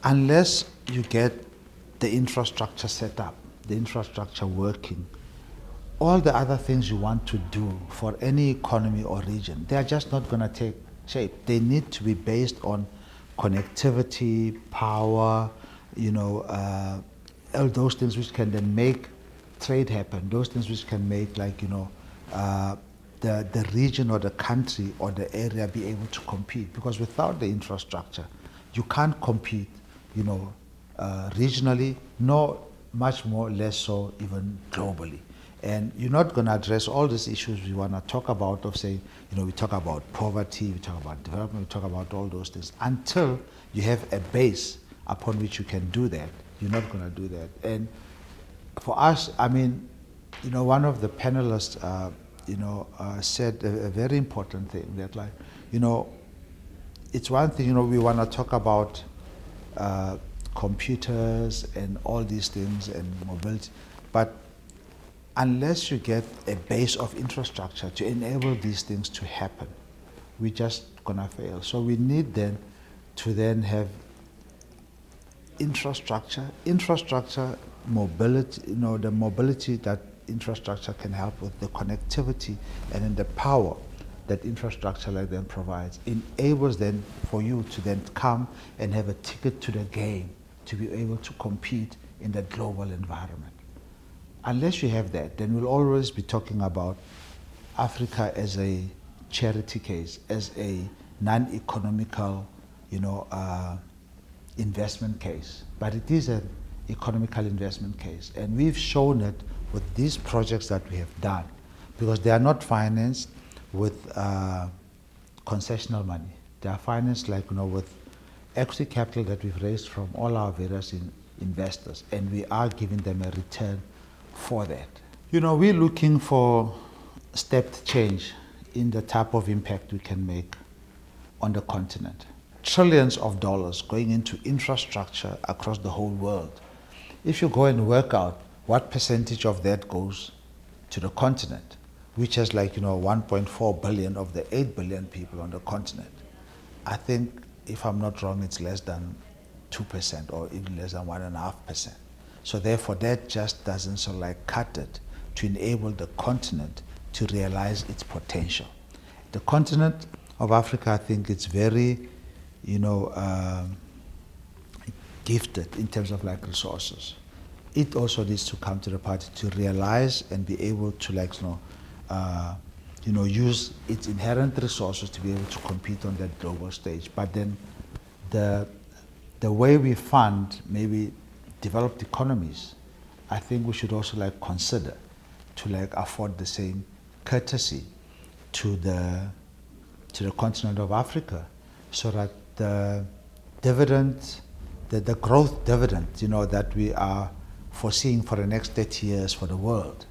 unless you get the infrastructure set up, the infrastructure working, all the other things you want to do for any economy or region, they are just not going to take shape. They need to be based on connectivity, power, all those things which can then make trade happen, those things which can make the region or the country or the area be able to compete. Because without the infrastructure, you can't compete, regionally, nor much more less so even globally. And you're not going to address all these issues we want to talk about of saying, we talk about poverty, we talk about development, we talk about all those things. Until you have a base upon which you can do that, you're not going to do that. And for us, one of the panelists, said a very important thing that, it's one thing, we want to talk about computers and all these things and mobility, but unless you get a base of infrastructure to enable these things to happen, we're just gonna fail. So we need then to have infrastructure, mobility, the mobility that infrastructure can help with, the connectivity, and then the power that infrastructure like then provides, enables then for you to then come and have a ticket to the game, to be able to compete in that global environment. Unless you have that, then we'll always be talking about Africa as a charity case, as a non-economical, investment case. But it is an economical investment case. And we've shown it with these projects that we have done, because they are not financed with concessional money. They are financed with equity capital that we've raised from all our various investors, and we are giving them a return for that. We're looking for stepped change in the type of impact we can make on the continent. Trillions of dollars going into infrastructure across the whole world. If you go and work out what percentage of that goes to the continent, which has 1.4 billion of the 8 billion people on the continent, I think, if I'm not wrong, it's less than 2% or even less than 1.5%. So therefore, that just doesn't cut it to enable the continent to realize its potential. The continent of Africa, I think it's very, gifted in terms of resources. It also needs to come to the party to realize and be able to use its inherent resources to be able to compete on that global stage. But then the way we fund maybe developed economies, I think we should also consider to afford the same courtesy to the continent of Africa, so that the dividend, the growth dividend, that we are foreseeing for the next 30 years for the world,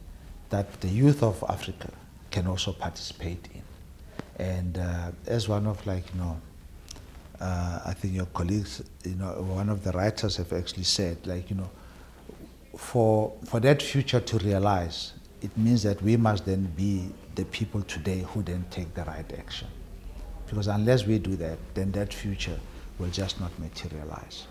that the youth of Africa can also participate in. And as one of I think your colleagues, one of the writers have actually said, for that future to realize, it means that we must then be the people today who then take the right action. Because unless we do that, then that future will just not materialize.